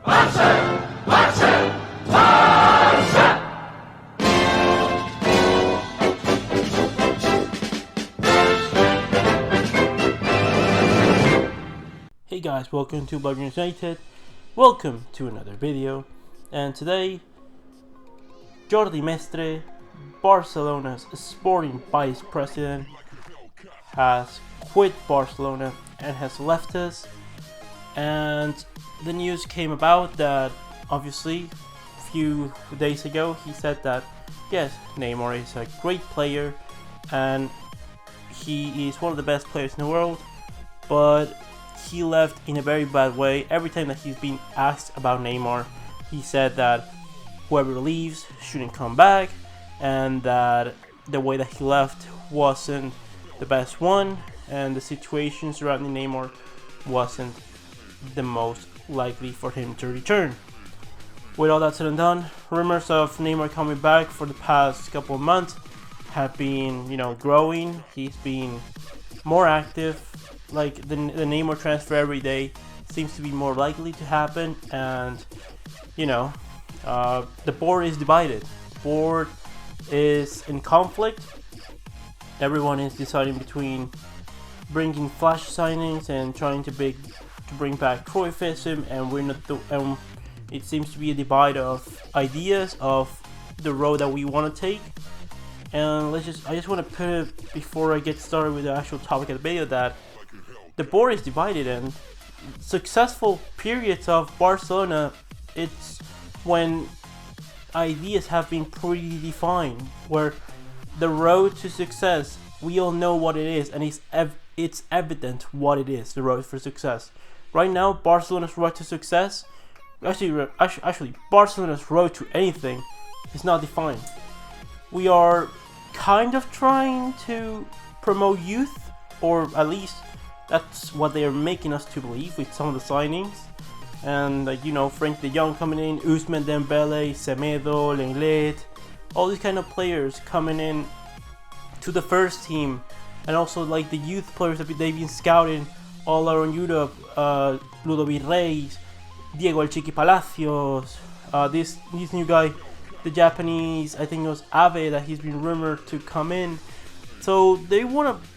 Hey guys, welcome to Barcelona United. Welcome to another video. And today, Jordi Mestre, Barcelona's sporting vice president, has quit Barcelona and has left us. And the news came about that obviously a few days ago he said that yes, Neymar is a great player and he is one of the best players in the world, but he left in a very bad way. Every time that he's been asked about Neymar, he said that whoever leaves shouldn't come back, and that the way that he left wasn't the best one, and the situation surrounding Neymar wasn't the most likely for him to return. With all that said and done, rumors of Neymar coming back for the past couple of months have been, growing. He's been more active. Like the Neymar transfer every day seems to be more likely to happen, and the board is divided. The board is in conflict. Everyone is deciding between bringing flash signings and trying to bring back Cruyffism, and it seems to be a divide of ideas of the road that we want to take. And I just want to put it before I get started with the actual topic of the video that the board is divided, and successful periods of Barcelona, it's when ideas have been pretty defined, where the road to success, we all know what it is, and it's evident what it is, the road for success. Right now, Barcelona's road to success, actually Barcelona's road to anything is not defined. We are kind of trying to promote youth, or at least that's what they are making us to believe with some of the signings. And Frank de Jong coming in, Ousmane Dembele, Semedo, Lenglet, all these kind of players coming in to the first team, and also like the youth players that they've been scouting all around Europe, Ludovic Reis, Diego El Chiqui Palacios, this new guy, the Japanese, I think it was Ave, that he's been rumored to come in. So they want to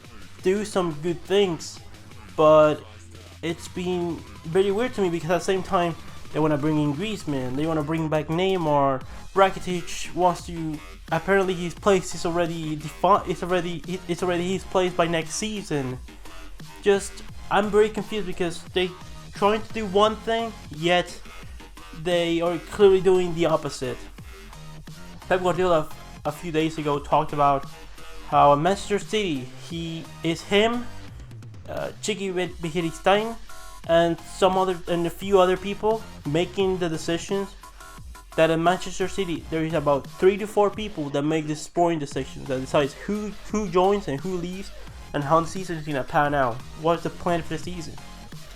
do some good things, but it's been very weird to me because at the same time they want to bring in Griezmann, they want to bring back Neymar, Rakitic wants to, apparently his place is already defined, it's already his place by next season. I'm very confused because they trying to do one thing, yet they are clearly doing the opposite. Pep Guardiola a few days ago talked about how Manchester City, him, Chiqui Behiristain, and a few other people making the decisions. That in Manchester City there is about 3 to 4 people that make the sporting decisions, that decides who joins and who leaves, and how the season is gonna pan out. What's the plan for the season?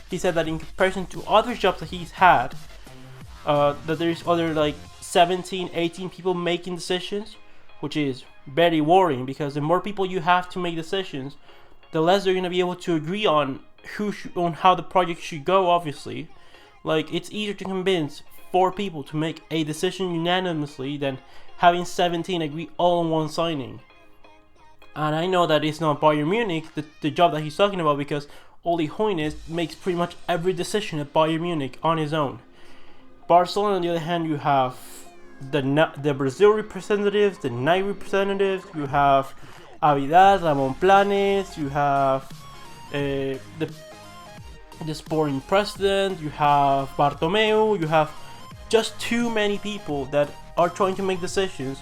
He said that in comparison to other jobs that he's had, that there's other like 17, 18 people making decisions, which is very worrying because the more people you have to make decisions, the less they're gonna be able to agree on on how the project should go. Obviously, like it's easier to convince 4 people to make a decision unanimously than having 17 agree all on one signing. And I know that it's not Bayern Munich, the job that he's talking about, because Uli Hoeneß makes pretty much every decision at Bayern Munich on his own. Barcelona, on the other hand, you have the Brazil representatives, the Nike representatives, you have Avidal, Ramon Planes, you have the sporting president, you have Bartomeu, you have just too many people that are trying to make decisions,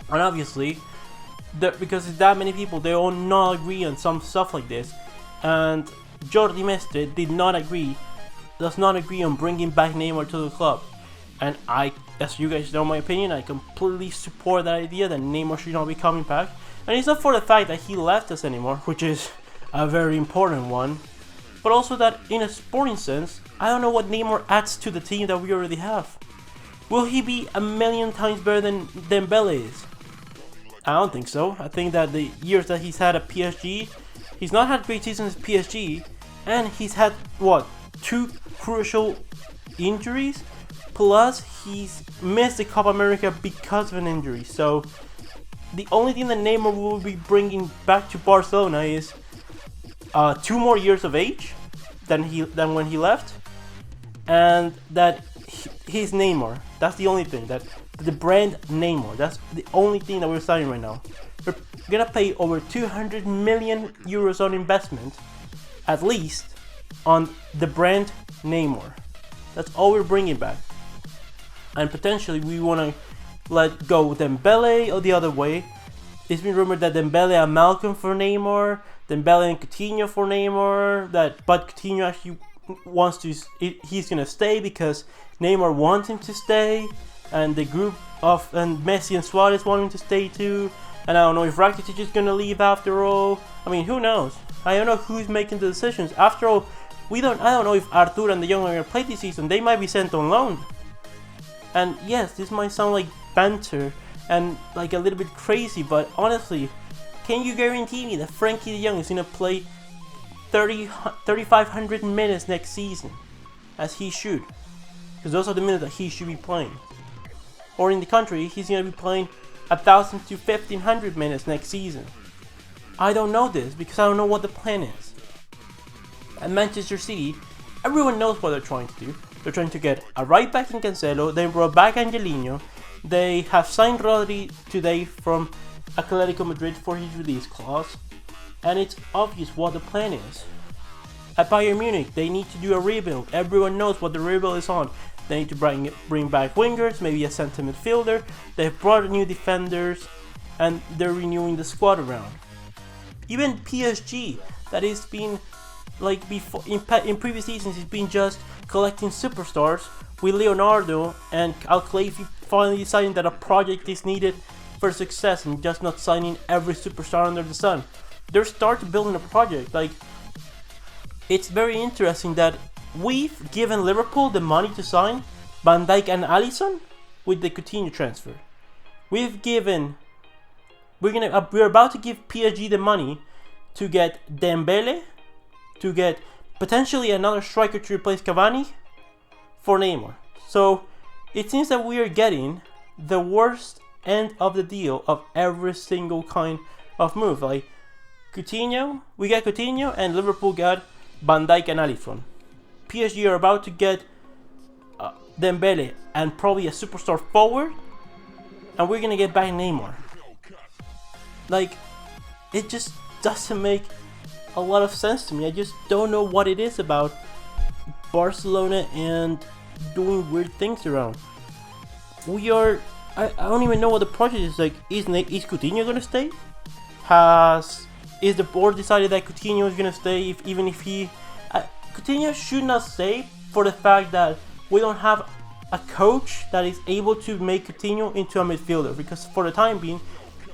and obviously because it's that many people, they all not agree on some stuff like this. And Jordi Mestre does not agree on bringing back Neymar to the club. And as you guys know my opinion, I completely support that idea that Neymar should not be coming back. And it's not for the fact that he left us anymore, which is a very important one, but also that in a sporting sense, I don't know what Neymar adds to the team that we already have. Will he be a million times better than Dembele is? I don't think so. I think that the years that he's had at PSG, he's not had great seasons at PSG, and he's had, 2 crucial injuries, plus he's missed the Copa America because of an injury. So the only thing that Neymar will be bringing back to Barcelona is 2 more years of age than when he left, and that he's Neymar. That's the only thing, that the brand Neymar. That's the only thing that we're signing right now. We're gonna pay over 200 million euros on investment, at least, on the brand Neymar. That's all we're bringing back. And potentially we want to let go Dembele or the other way. It's been rumored that Dembele and Malcolm for Neymar, Dembele and Coutinho for Neymar. But Coutinho actually wants to. He's gonna stay because Neymar wants him to stay, and the group of Messi and Suarez want him to stay too. And I don't know if Rakitic is gonna leave after all. I mean, who knows? I don't know who's making the decisions. After all, I don't know if Artur and the Young are gonna play this season. They might be sent on loan. And yes, this might sound like banter and like a little bit crazy, but honestly, can you guarantee me that Frankie de Jong is gonna play 3,500 minutes next season, as he should? Because those are the minutes that he should be playing. Or in the contrary, he's gonna be playing 1,000 to 1,500 minutes next season. I don't know this because I don't know what the plan is. At Manchester City, everyone knows what they're trying to do. They're trying to get a right back in Cancelo. They brought back Angelino. They have signed Rodri today from Atletico Madrid for his release clause. And it's obvious what the plan is. At Bayern Munich, they need to do a rebuild. Everyone knows what the rebuild is on. They need to bring back wingers, maybe a centre midfielder. They've brought new defenders, and they're renewing the squad around. Even PSG, that has been like before in previous seasons, it's been just collecting superstars, with Leonardo and Al-Khelaïfi finally deciding that a project is needed for success and just not signing every superstar under the sun. They're starting building a project. Like, it's very interesting that we've given Liverpool the money to sign Van Dijk and Alisson with the Coutinho transfer. We're about to give PSG the money to get Dembele, to get potentially another striker to replace Cavani for Neymar. So it seems that we are getting the worst end of the deal of every single kind of move. Like Coutinho, we got Coutinho, and Liverpool got Van Dijk and Alisson. PSG are about to get Dembele and probably a superstar forward, and we're gonna get back Neymar. Like, it just doesn't make a lot of sense to me. I just don't know what it is about Barcelona and doing weird things around. I don't even know what the project is. Like, is Coutinho gonna stay? Is the board decided that Coutinho is gonna stay? Coutinho should not stay for the fact that we don't have a coach that is able to make Coutinho into a midfielder. Because for the time being,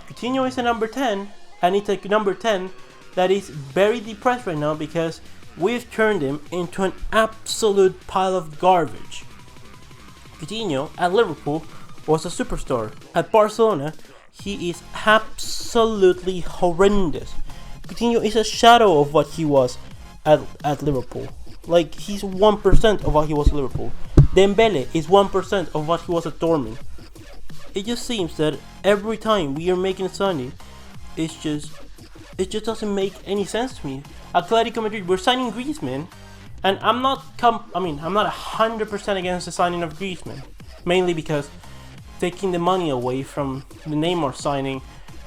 Coutinho is a number 10, and it's a number 10 that is very depressed right now because we've turned him into an absolute pile of garbage. Coutinho at Liverpool was a superstar. At Barcelona, he is absolutely horrendous. Coutinho is a shadow of what he was at Liverpool. Like, he's 1% of what he was at Liverpool. Dembele is 1% of what he was at Dortmund. It just seems that every time we are making a signing, it just doesn't make any sense to me. Atletico Madrid, we're signing Griezmann, and I'm not 100% against the signing of Griezmann, mainly because taking the money away from the Neymar signing,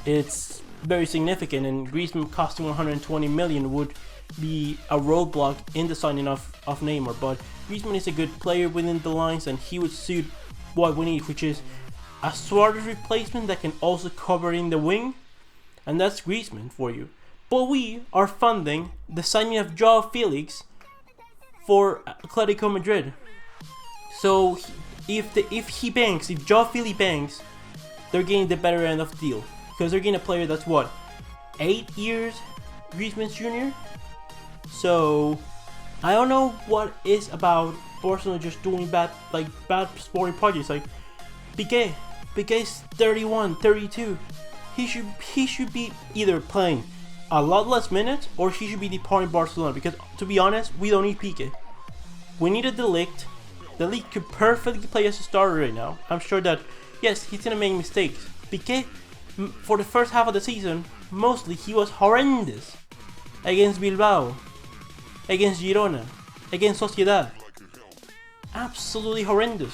it's very significant, and Griezmann costing 120 million would be a roadblock in the signing of Neymar. But Griezmann is a good player within the lines, and he would suit what we need, which is a Suarez replacement that can also cover in the wing, and that's Griezmann for you. But we are funding the signing of Joao Felix for Atletico Madrid. So if Joao Felix bangs, they're getting the better end of the deal, because they're getting a player that's 8 years Griezmann's junior. So I don't know what is about Barcelona just doing bad sporting projects. Like Piqué's 31, 32. He should be either playing a lot less minutes, or he should be departing Barcelona, because to be honest, we don't need Piqué. We need a De Ligt The league could perfectly play as a starter right now. I'm sure that, yes, he's gonna make mistakes. Piqué, for the first half of the season, mostly he was horrendous. Against Bilbao, against Girona, against Sociedad. Absolutely horrendous.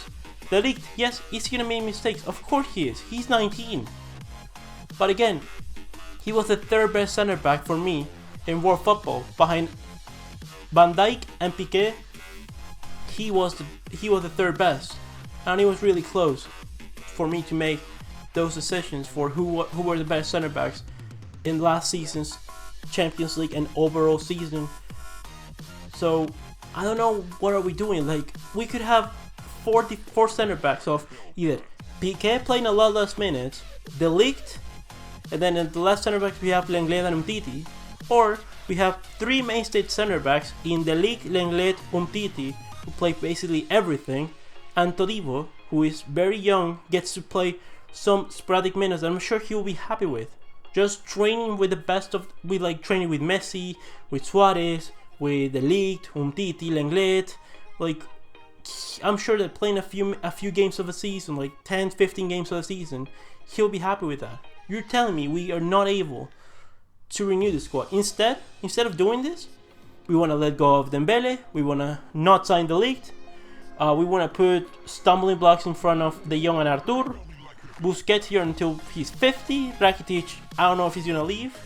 The league, yes, is he gonna make mistakes? Of course he is. He's 19. But again, he was the third best center back for me in world football, behind Van Dijk and Piqué. He was the third best, and it was really close for me to make those decisions for who were the best center backs in last season's Champions League and overall season. So I don't know, what are we doing? Like, we could have 44 center backs of either Piqué playing a lot less minutes, De Ligt, and then in the left center backs we have Lenglet and Umtiti, or we have three mainstay center backs in De Ligt, Lenglet, Umtiti, who play basically everything, and Todibo, who is very young, gets to play some sporadic minutes that I'm sure he will be happy with. Just training with the best of, training with Messi, with Suarez, with De Ligt, Umtiti, Lenglet. Like, I'm sure that playing a few games of a season, like 10, 15 games of a season, he'll be happy with that. You're telling me we are not able to renew the squad. Instead of doing this, we want to let go of Dembele. We want to not sign De Ligt. We want to put stumbling blocks in front of De Jong and Artur. Busquets here until he's 50. Rakitic, I don't know if he's gonna leave.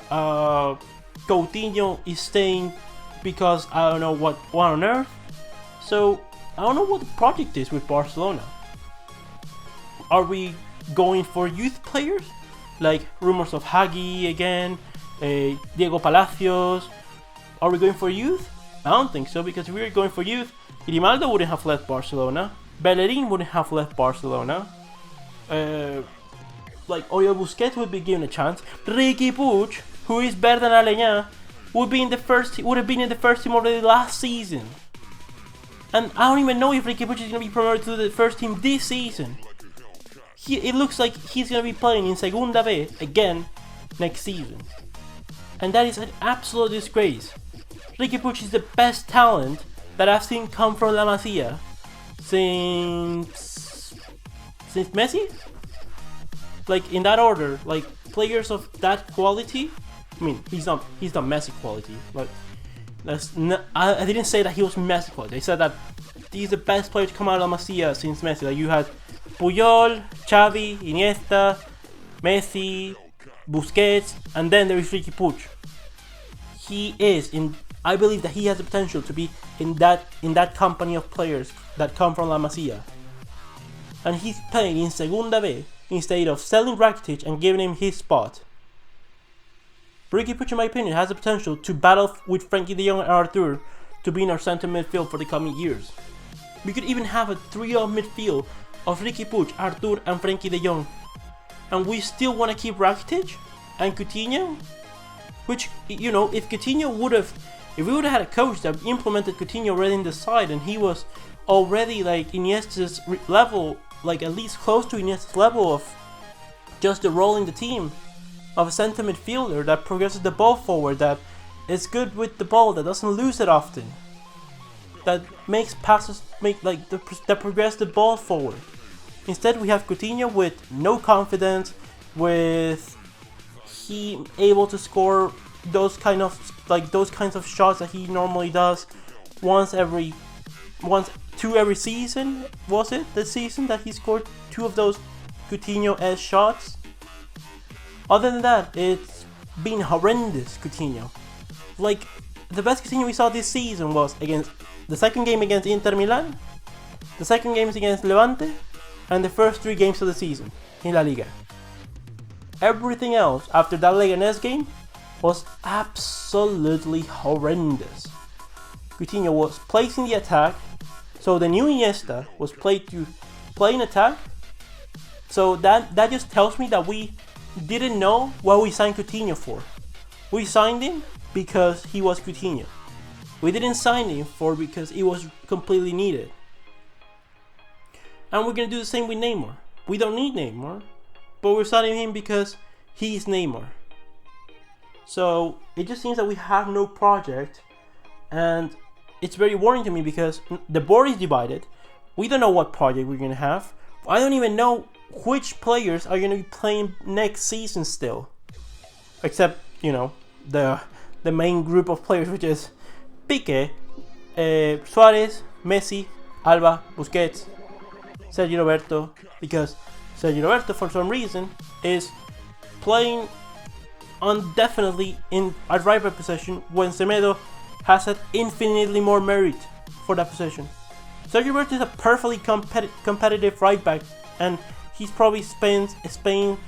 Coutinho is staying because I don't know what on earth. So I don't know what the project is with Barcelona. Are we going for youth players? Like rumors of Hagi again, Diego Palacios. Are we going for youth? I don't think so, because if we were going for youth, Grimaldo wouldn't have left Barcelona. Bellerin wouldn't have left Barcelona. Oriol Busquets would be given a chance. Riqui Puig, who is better than Aleñá, would have been in the first team already last season. And I don't even know if Riqui Puig is going to be promoted to the first team this season. It looks like he's going to be playing in Segunda B again next season. And that is an absolute disgrace. Riqui Puig is the best talent that I've seen come from La Masia since Messi? Like, in that order, like players of that quality. I mean, he's not Messi quality. Like, I didn't say that he was Messi quality. I said that he's the best player to come out of La Masia since Messi. Like, you had Puyol, Xavi, Iniesta, Messi, Busquets, and then there is Riqui Puig. I believe that he has the potential to be in that company of players that come from La Masia. And he's playing in Segunda B instead of selling Rakitic and giving him his spot. Riqui Puig, in my opinion, has the potential to battle with Frankie de Jong and Arthur to be in our center midfield for the coming years. We could even have a trio midfield of Riqui Puig, Arthur, and Frankie de Jong. And we still want to keep Rakitic and Coutinho? Which, you know, if we would have had a coach that implemented Coutinho already in the side and he was already like Iniesta's level, like at least close to Iniesta's level of just the role in the team of a center midfielder that progresses the ball forward, that is good with the ball, that doesn't lose it often, that makes passes, that progress the ball forward. Instead, we have Coutinho with no confidence, with he able to score those kinds of shots that he normally does two every season. Was it this season that he scored 2 of those Coutinho-esque shots? Other than that, it's been horrendous Coutinho. Like, the best Coutinho we saw this season was against the second game against Inter Milan, the second game against Levante, and the first 3 games of the season in La Liga. Everything else after that Leganés game was absolutely horrendous. Coutinho was placed in the attack, so the new Iniesta was played to play in attack. So that just tells me that we didn't know what we signed Coutinho for. We signed him because he was Coutinho. We didn't sign him because it was completely needed. And we're gonna do the same with Neymar. We don't need Neymar, but we're signing him because he's Neymar. So it just seems that we have no project, and it's very worrying to me because the board is divided. We don't know what project we're gonna have. I don't even know which players are gonna be playing next season still, except the main group of players, which is Pique, Suarez, Messi, Alba, Busquets, Sergio Roberto, because Sergio Roberto for some reason is playing indefinitely at right back position when Semedo has had infinitely more merit for that position. Sergio Roberto is a perfectly competitive right back, and he's probably Spain's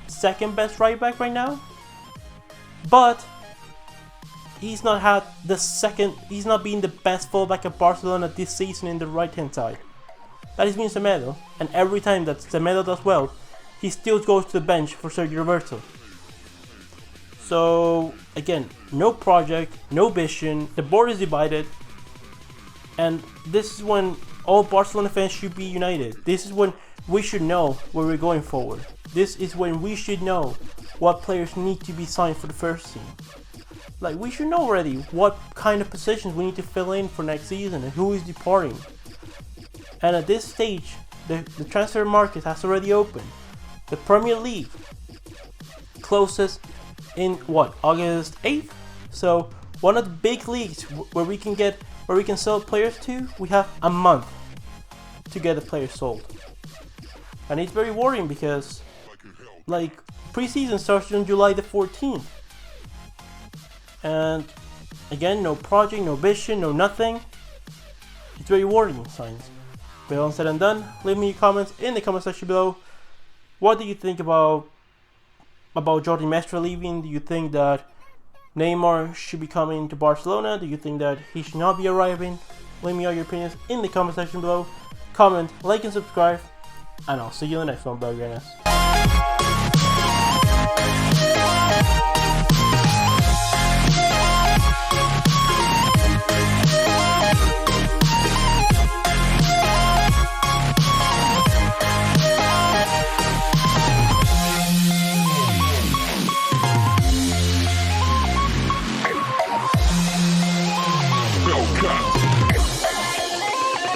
second best right back right now. But he's not been the best fullback at Barcelona this season in the right hand side. That is been Semedo, and every time that Semedo does well, he still goes to the bench for Sergio Roberto. So again, no project, no vision, the board is divided, and this is when all Barcelona fans should be united. This is when we should know where we're going forward. This is when we should know what players need to be signed for the first team. Like, we should know already what kind of positions we need to fill in for next season and who is departing. And at this stage, the transfer market has already opened. The Premier League closes in August 8th. So one of the big leagues where we can sell players to, we have a month to get the players sold. And it's very worrying because preseason starts on July the 14th. And again, no project, no vision, no nothing. It's very worrying signs. But all said and done, leave me your comments in the comment section below. What do you think about Jordi Mestre leaving? Do you think that Neymar should be coming to Barcelona? Do you think that he should not be arriving? Leave me all your opinions in the comment section below. Comment, like, and subscribe. And I'll see you in the next one, Belgranas.